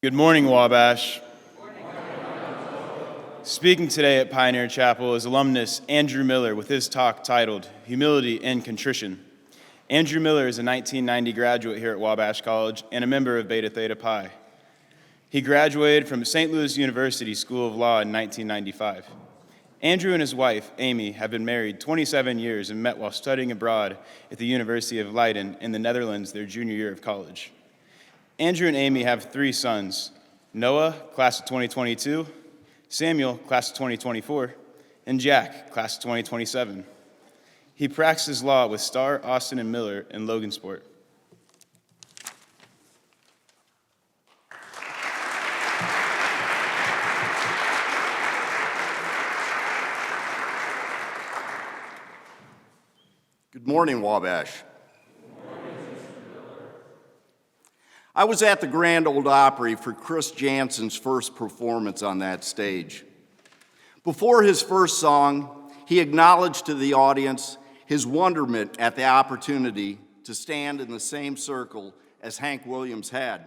Good morning, Wabash. Speaking today at Pioneer Chapel is alumnus Andrew Miller with his talk titled Humility and Contrition. Andrew Miller is a 1990 graduate here at Wabash College and a member of Beta Theta Pi. He graduated from St. Louis University School of Law in 1995. Andrew and his wife, Amy, have been married 27 years and met while studying abroad at the University of Leiden in the Netherlands their junior year of college. Andrew and Amy have 3 sons, Noah, class of 2022, Samuel, class of 2024, and Jack, class of 2027. He practices law with Starr, Austin, and Miller in Logansport. Good morning, Wabash. I was at the Grand Ole Opry for Chris Jansen's first performance on that stage. Before his first song, he acknowledged to the audience his wonderment at the opportunity to stand in the same circle as Hank Williams had.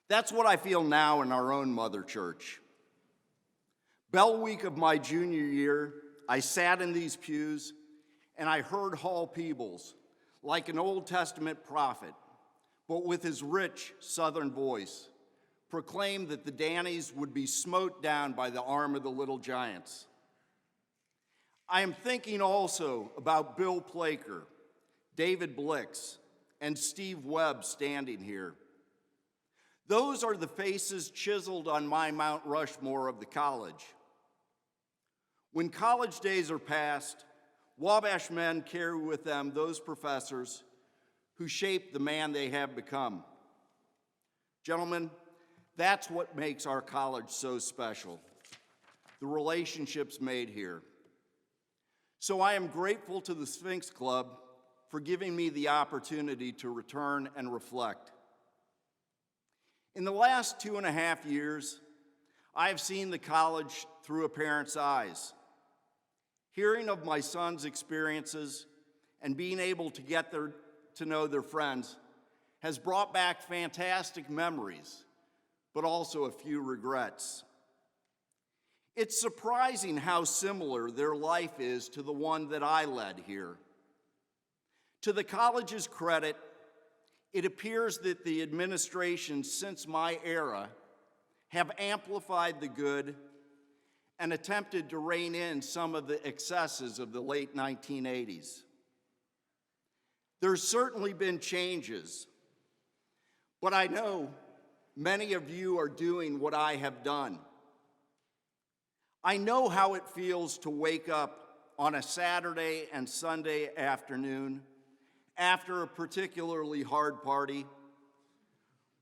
That's what I feel now in our own mother church. Bell week of my junior year, I sat in these pews and I heard Hall Peebles, like an Old Testament prophet, but with his rich Southern voice, proclaimed that the Dannies would be smote down by the arm of the little giants. I am thinking also about Bill Plaker, David Blix, and Steve Webb standing here. Those are the faces chiseled on my Mount Rushmore of the college. When college days are past, Wabash men carry with them those professors who shaped the man they have become. Gentlemen, that's what makes our college so special, the relationships made here. So I am grateful to the Sphinx Club for giving me the opportunity to return and reflect. In the last 2.5 years, I have seen the college through a parent's eyes. Hearing of my son's experiences and being able to get to know their friends has brought back fantastic memories, but also a few regrets. It's surprising how similar their life is to the one that I led here. To the college's credit, it appears that the administrations since my era have amplified the good and attempted to rein in some of the excesses of the late 1980s. There's certainly been changes, but I know many of you are doing what I have done. I know how it feels to wake up on a Saturday and Sunday afternoon after a particularly hard party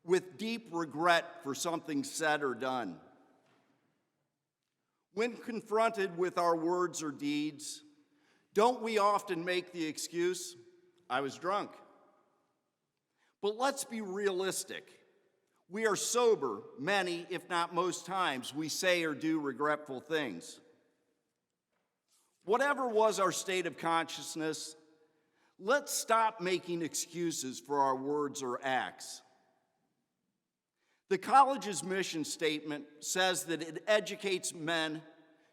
with deep regret for something said or done. When confronted with our words or deeds, don't we often make the excuse, I was drunk? But let's be realistic. We are sober many, if not most times, we say or do regretful things. Whatever was our state of consciousness, let's stop making excuses for our words or acts. The college's mission statement says that it educates men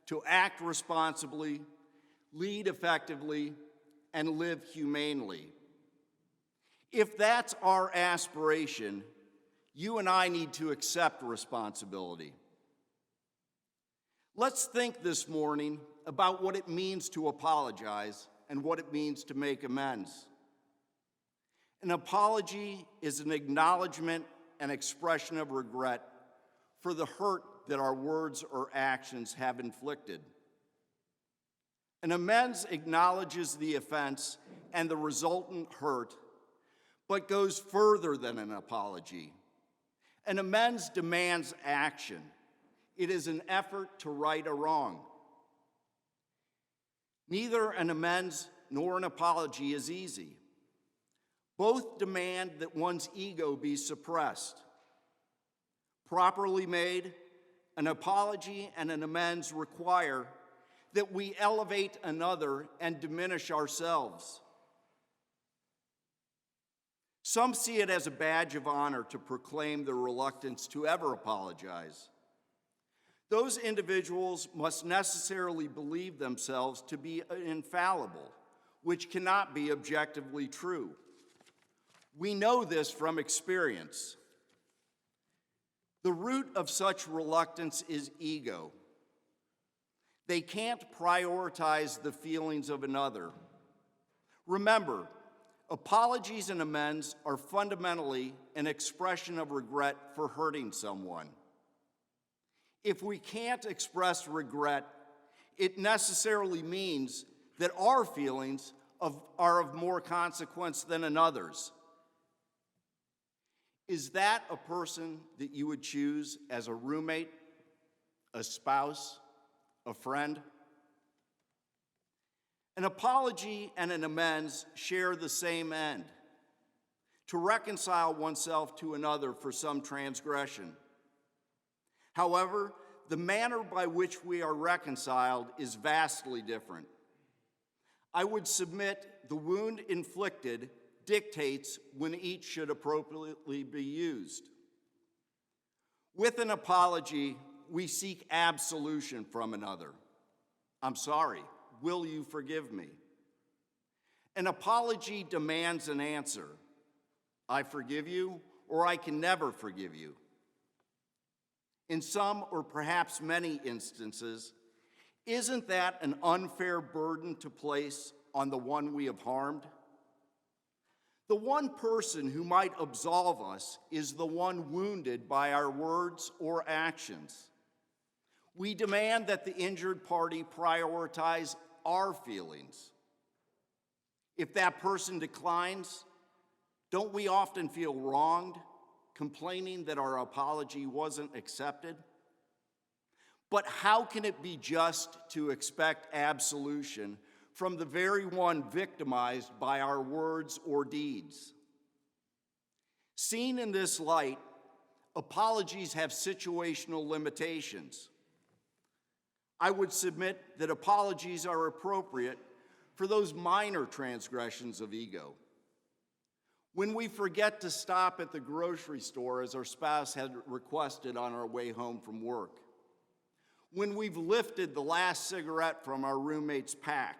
to act responsibly, lead effectively, and live humanely. If that's our aspiration, you and I need to accept responsibility. Let's think this morning about what it means to apologize and what it means to make amends. An apology is an acknowledgement and expression of regret for the hurt that our words or actions have inflicted. An amends acknowledges the offense and the resultant hurt, but goes further than an apology. An amends demands action. It is an effort to right a wrong. Neither an amends nor an apology is easy. Both demand that one's ego be suppressed. Properly made, an apology and an amends require that we elevate another and diminish ourselves. Some see it as a badge of honor to proclaim their reluctance to ever apologize. Those individuals must necessarily believe themselves to be infallible, which cannot be objectively true. We know this from experience. The root of such reluctance is ego. They can't prioritize the feelings of another. Remember, apologies and amends are fundamentally an expression of regret for hurting someone. If we can't express regret, it necessarily means that our feelings are of more consequence than another's. Is that a person that you would choose as a roommate, a spouse, a friend? An apology and an amends share the same end: to reconcile oneself to another for some transgression. However, the manner by which we are reconciled is vastly different. I would submit the wound inflicted dictates when each should appropriately be used. With an apology, we seek absolution from another. I'm sorry, will you forgive me? An apology demands an answer. I forgive you, or I can never forgive you. In some or perhaps many instances, isn't that an unfair burden to place on the one we have harmed? The one person who might absolve us is the one wounded by our words or actions. We demand that the injured party prioritize our feelings. If that person declines, don't we often feel wronged, complaining that our apology wasn't accepted? But how can it be just to expect absolution from the very one victimized by our words or deeds? Seen in this light, apologies have situational limitations. I would submit that apologies are appropriate for those minor transgressions of ego. When we forget to stop at the grocery store as our spouse had requested on our way home from work. When we've lifted the last cigarette from our roommate's pack.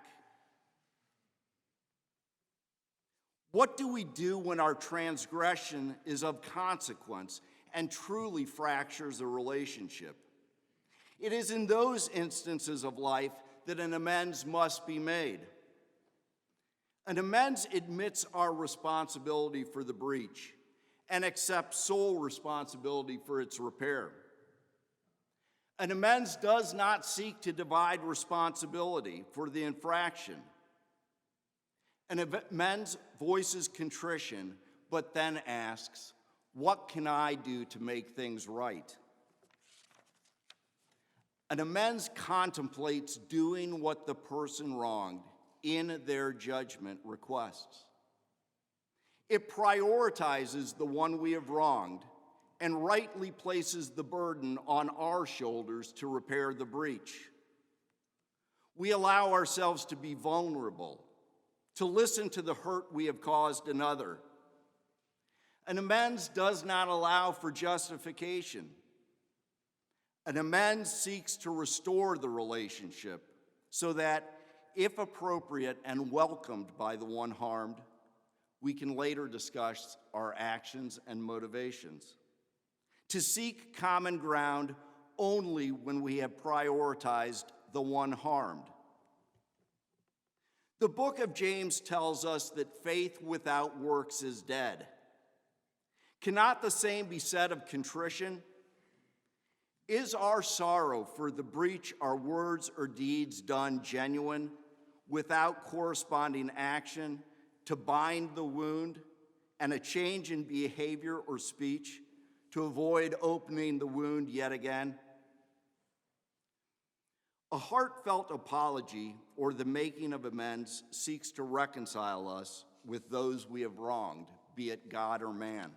What do we do when our transgression is of consequence and truly fractures a relationship? It is in those instances of life that an amends must be made. An amends admits our responsibility for the breach and accepts sole responsibility for its repair. An amends does not seek to divide responsibility for the infraction. An amends voices contrition, but then asks, what can I do to make things right? An amends contemplates doing what the person wronged in their judgment requests. It prioritizes the one we have wronged and rightly places the burden on our shoulders to repair the breach. We allow ourselves to be vulnerable, to listen to the hurt we have caused another. An amends does not allow for justification. An amends seeks to restore the relationship so that, if appropriate and welcomed by the one harmed, we can later discuss our actions and motivations. To seek common ground only when we have prioritized the one harmed. The book of James tells us that faith without works is dead. Cannot the same be said of contrition? Is our sorrow for the breach our words or deeds done genuine without corresponding action to bind the wound and a change in behavior or speech to avoid opening the wound yet again? A heartfelt apology or the making of amends seeks to reconcile us with those we have wronged, be it God or man.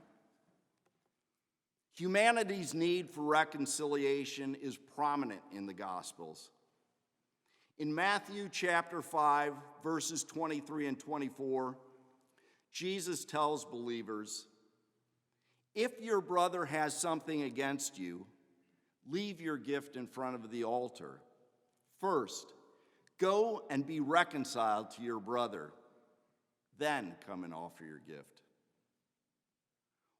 Humanity's need for reconciliation is prominent in the Gospels. In Matthew chapter 5, verses 23 and 24, Jesus tells believers, if your brother has something against you, leave your gift in front of the altar. First, go and be reconciled to your brother. Then come and offer your gift.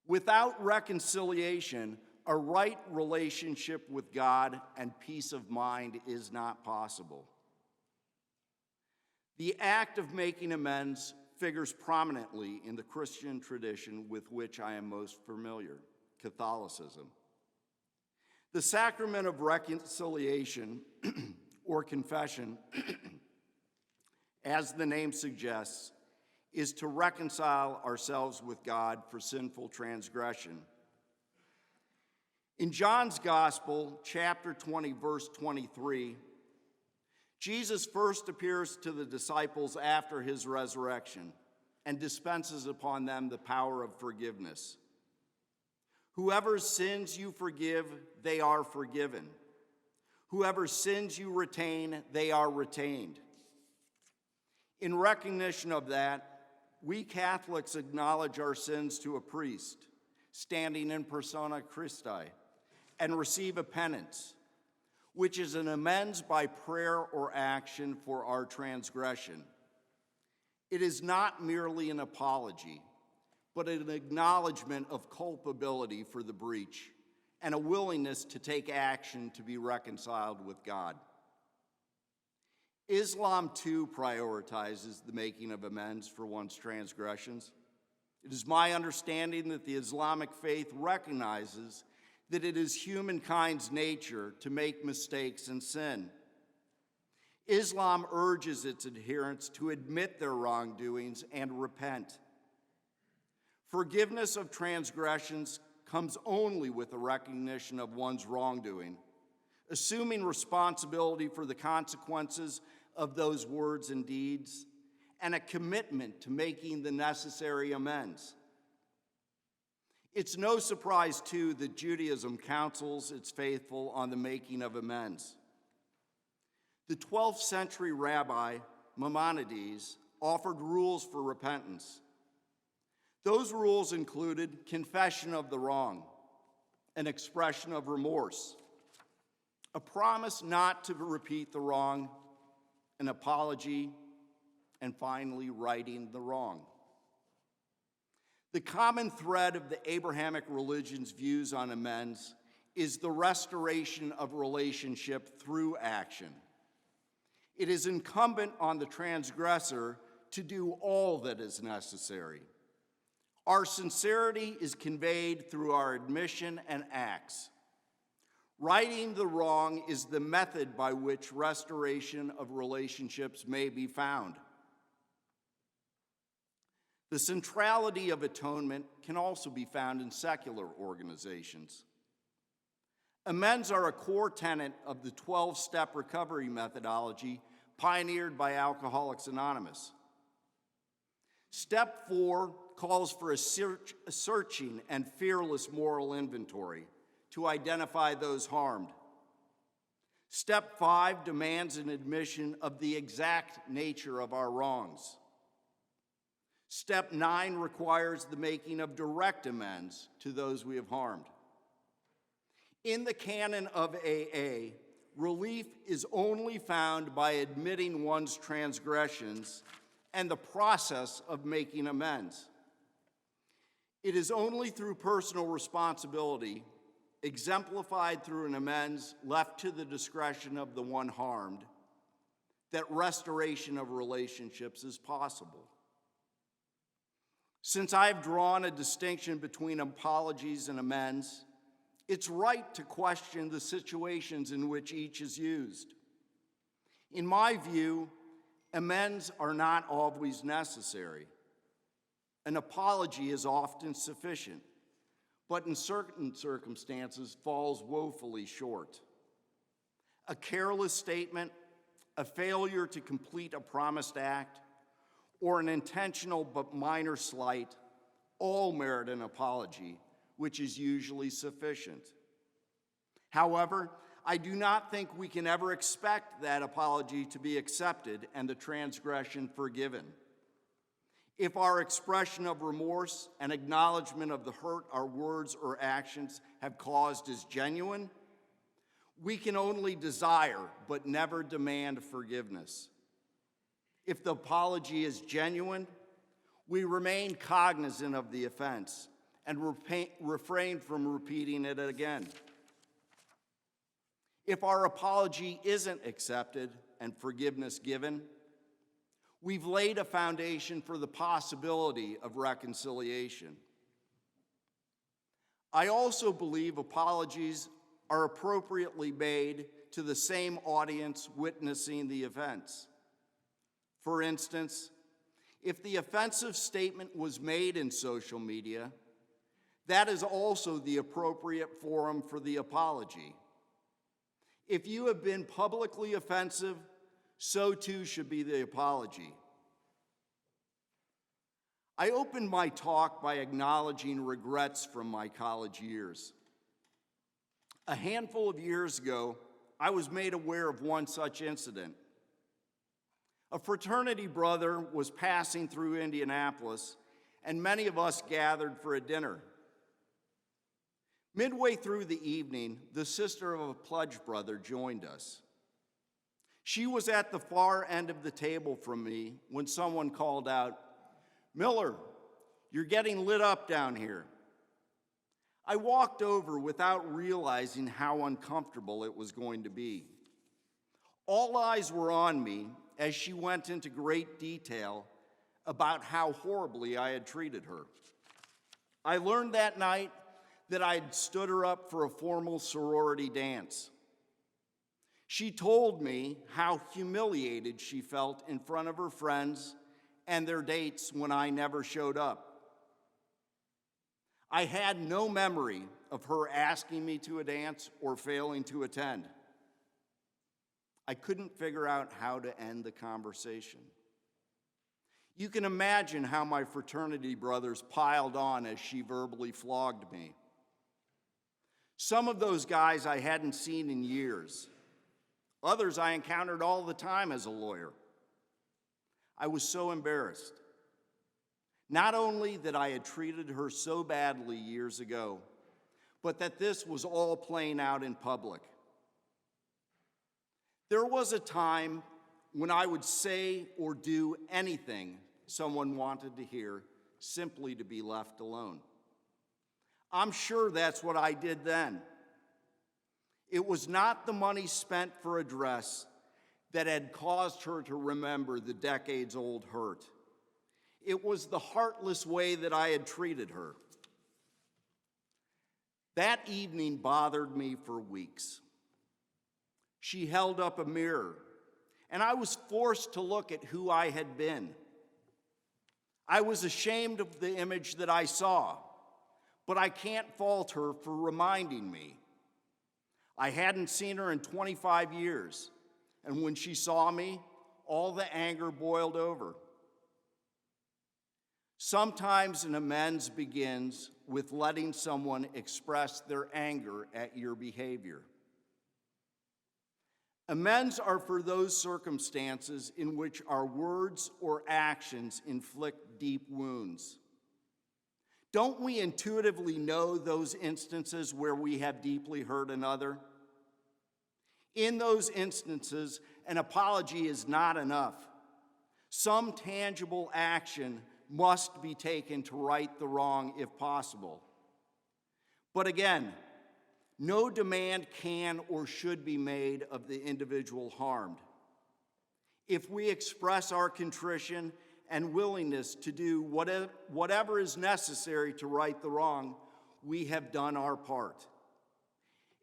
Without reconciliation, a right relationship with God and peace of mind is not possible. The act of making amends figures prominently in the Christian tradition with which I am most familiar, Catholicism. The sacrament of reconciliation, or confession, as the name suggests, is to reconcile ourselves with God for sinful transgression. In John's Gospel, chapter 20, verse 23, Jesus first appears to the disciples after his resurrection and dispenses upon them the power of forgiveness. Whoever sins you forgive, they are forgiven. Whoever sins you retain, they are retained. In recognition of that, we Catholics acknowledge our sins to a priest, standing in persona Christi, and receive a penance, which is an amends by prayer or action for our transgression. It is not merely an apology, but an acknowledgement of culpability for the breach and a willingness to take action to be reconciled with God. Islam, too, prioritizes the making of amends for one's transgressions. It is my understanding that the Islamic faith recognizes that it is humankind's nature to make mistakes and sin. Islam urges its adherents to admit their wrongdoings and repent. Forgiveness of transgressions comes only with a recognition of one's wrongdoing, assuming responsibility for the consequences of those words and deeds, and a commitment to making the necessary amends. It's no surprise, too, that Judaism counsels its faithful on the making of amends. The 12th century rabbi Maimonides offered rules for repentance. Those rules included confession of the wrong, an expression of remorse, a promise not to repeat the wrong, an apology, and finally, righting the wrong. The common thread of the Abrahamic religion's views on amends is the restoration of relationship through action. It is incumbent on the transgressor to do all that is necessary. Our sincerity is conveyed through our admission and acts. Righting the wrong is the method by which restoration of relationships may be found. The centrality of atonement can also be found in secular organizations. Amends are a core tenet of the 12-step recovery methodology pioneered by Alcoholics Anonymous. Step 4 calls for a searching and fearless moral inventory to identify those harmed. Step 5 demands an admission of the exact nature of our wrongs. Step 9 requires the making of direct amends to those we have harmed. In the canon of AA, relief is only found by admitting one's transgressions and the process of making amends. It is only through personal responsibility, exemplified through an amends left to the discretion of the one harmed, that restoration of relationships is possible. Since I've drawn a distinction between apologies and amends, it's right to question the situations in which each is used. In my view, amends are not always necessary. An apology is often sufficient, but in certain circumstances falls woefully short. A careless statement, a failure to complete a promised act, or an intentional but minor slight all merit an apology, which is usually sufficient. However, I do not think we can ever expect that apology to be accepted and the transgression forgiven. If our expression of remorse and acknowledgement of the hurt our words or actions have caused is genuine, we can only desire but never demand forgiveness. If the apology is genuine, we remain cognizant of the offense and refrain from repeating it again. If our apology isn't accepted and forgiveness given, we've laid a foundation for the possibility of reconciliation. I also believe apologies are appropriately made to the same audience witnessing the offense. For instance, if the offensive statement was made in social media, that is also the appropriate forum for the apology. If you have been publicly offensive, so too should be the apology. I opened my talk by acknowledging regrets from my college years. A handful of years ago, I was made aware of one such incident. A fraternity brother was passing through Indianapolis, and many of us gathered for a dinner. Midway through the evening, the sister of a pledge brother joined us. She was at the far end of the table from me when someone called out, "Miller, you're getting lit up down here." I walked over without realizing how uncomfortable it was going to be. All eyes were on me as she went into great detail about how horribly I had treated her. I learned that night that I had stood her up for a formal sorority dance. She told me how humiliated she felt in front of her friends and their dates when I never showed up. I had no memory of her asking me to a dance or failing to attend. I couldn't figure out how to end the conversation. You can imagine how my fraternity brothers piled on as she verbally flogged me. Some of those guys I hadn't seen in years. Others I encountered all the time as a lawyer. I was so embarrassed. Not only that I had treated her so badly years ago, but that this was all playing out in public. There was a time when I would say or do anything someone wanted to hear simply to be left alone. I'm sure that's what I did then. It was not the money spent for a dress that had caused her to remember the decades-old hurt. It was the heartless way that I had treated her. That evening bothered me for weeks. She held up a mirror, and I was forced to look at who I had been. I was ashamed of the image that I saw, but I can't fault her for reminding me. I hadn't seen her in 25 years, and when she saw me, all the anger boiled over. Sometimes an amends begins with letting someone express their anger at your behavior. Amends are for those circumstances in which our words or actions inflict deep wounds. Don't we intuitively know those instances where we have deeply hurt another? In those instances, an apology is not enough. Some tangible action must be taken to right the wrong if possible. But again, no demand can or should be made of the individual harmed. If we express our contrition and willingness to do whatever is necessary to right the wrong, we have done our part.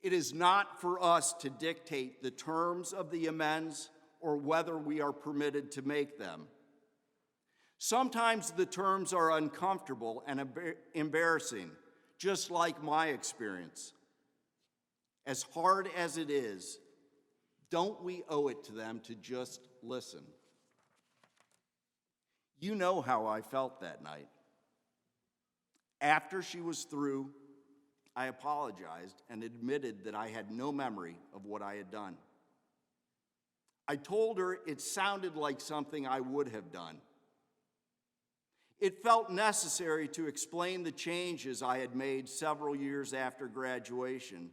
It is not for us to dictate the terms of the amends or whether we are permitted to make them. Sometimes the terms are uncomfortable and embarrassing, just like my experience. As hard as it is, don't we owe it to them to just listen? You know how I felt that night. After she was through, I apologized and admitted that I had no memory of what I had done. I told her it sounded like something I would have done. It felt necessary to explain the changes I had made several years after graduation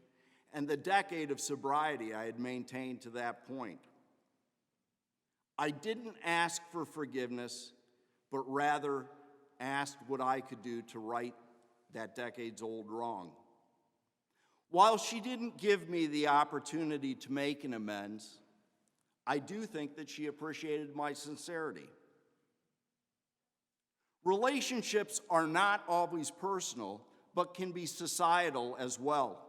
and the decade of sobriety I had maintained to that point. I didn't ask for forgiveness, but rather asked what I could do to right that decade's-old wrong. While she didn't give me the opportunity to make an amends, I do think that she appreciated my sincerity. Relationships are not always personal, but can be societal as well.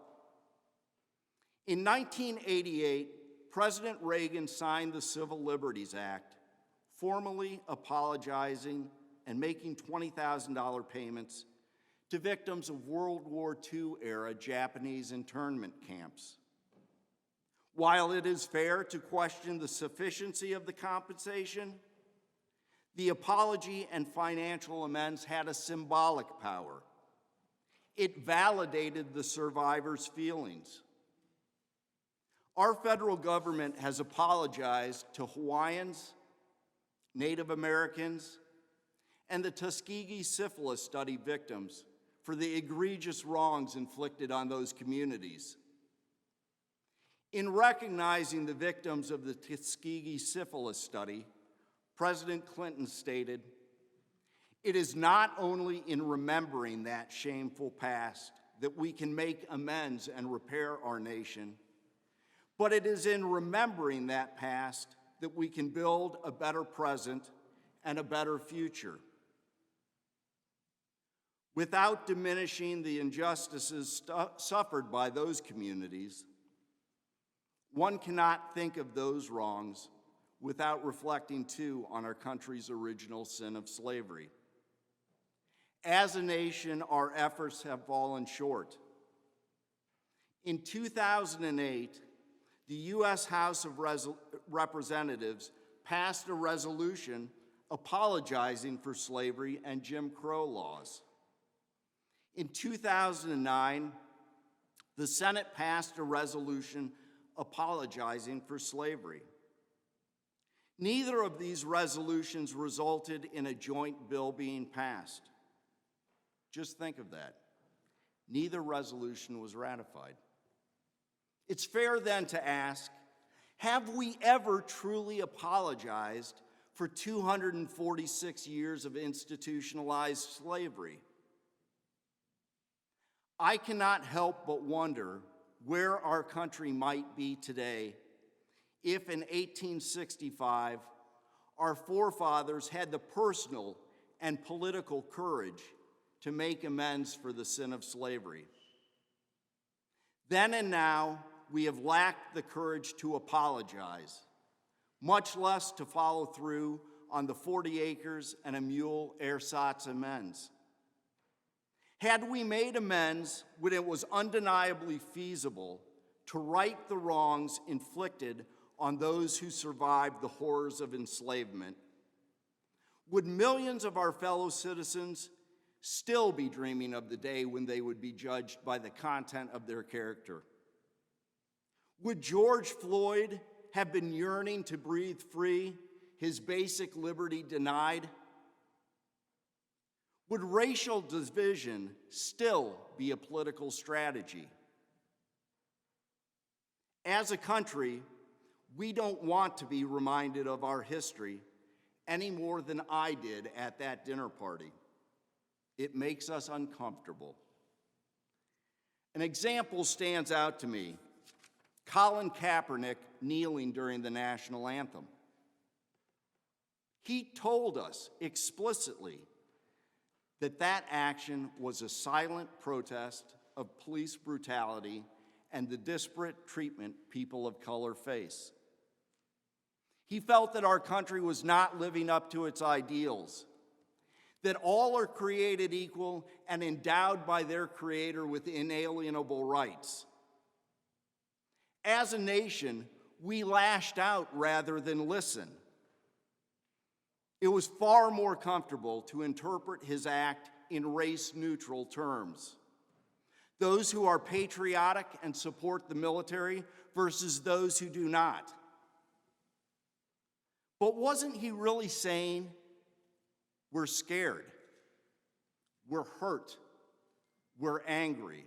In 1988, President Reagan signed the Civil Liberties Act, formally apologizing and making $20,000 payments to victims of World War II-era Japanese internment camps. While it is fair to question the sufficiency of the compensation, the apology and financial amends had a symbolic power. It validated the survivors' feelings. Our federal government has apologized to Hawaiians, Native Americans, and the Tuskegee syphilis study victims for the egregious wrongs inflicted on those communities. In recognizing the victims of the Tuskegee syphilis study, President Clinton stated, "It is not only in remembering that shameful past that we can make amends and repair our nation, but it is in remembering that past that we can build a better present and a better future." Without diminishing the injustices suffered by those communities, one cannot think of those wrongs without reflecting, too, on our country's original sin of slavery. As a nation, our efforts have fallen short. In 2008, the U.S. House of Representatives passed a resolution apologizing for slavery and Jim Crow laws. In 2009, the Senate passed a resolution apologizing for slavery. Neither of these resolutions resulted in a joint bill being passed. Just think of that. Neither resolution was ratified. It's fair then to ask, have we ever truly apologized for 246 years of institutionalized slavery? I cannot help but wonder where our country might be today if in 1865 our forefathers had the personal and political courage to make amends for the sin of slavery. Then and now, we have lacked the courage to apologize, much less to follow through on the 40 acres and a mule ersatz amends. Had we made amends when it was undeniably feasible to right the wrongs inflicted on those who survived the horrors of enslavement, would millions of our fellow citizens still be dreaming of the day when they would be judged by the content of their character? Would George Floyd have been yearning to breathe free, his basic liberty denied? Would racial division still be a political strategy? As a country, we don't want to be reminded of our history any more than I did at that dinner party. It makes us uncomfortable. An example stands out to me: Colin Kaepernick kneeling during the national anthem. He told us explicitly that that action was a silent protest of police brutality and the disparate treatment people of color face. He felt that our country was not living up to its ideals, that all are created equal and endowed by their Creator with inalienable rights. As a nation, we lashed out rather than listen. It was far more comfortable to interpret his act in race-neutral terms. Those who are patriotic and support the military versus those who do not. But wasn't he really saying, we're scared? we're hurt, we're angry.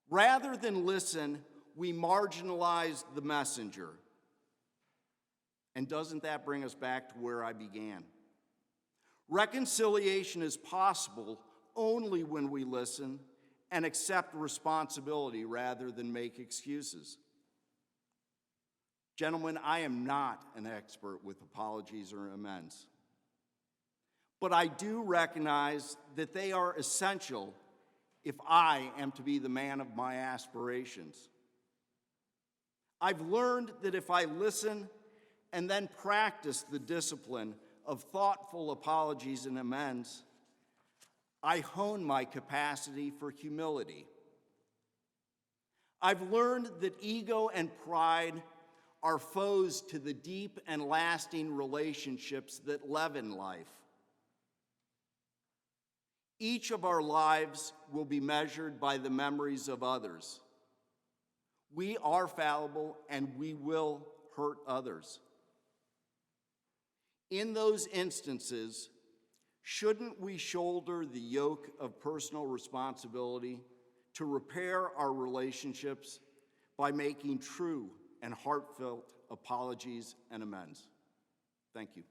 Rather than listen, we marginalize the messenger. And doesn't that bring us back to where I began? Reconciliation is possible only when we listen and accept responsibility rather than make excuses. Gentlemen, I am not an expert with apologies or amends, but I do recognize that they are essential if I am to be the man of my aspirations. I've learned that if I listen and then practice the discipline of thoughtful apologies and amends, I hone my capacity for humility. I've learned that ego and pride are foes to the deep and lasting relationships that leaven life. Each of our lives will be measured by the memories of others. We are fallible and we will hurt others. In those instances, shouldn't we shoulder the yoke of personal responsibility to repair our relationships by making true and heartfelt apologies and amends? Thank you.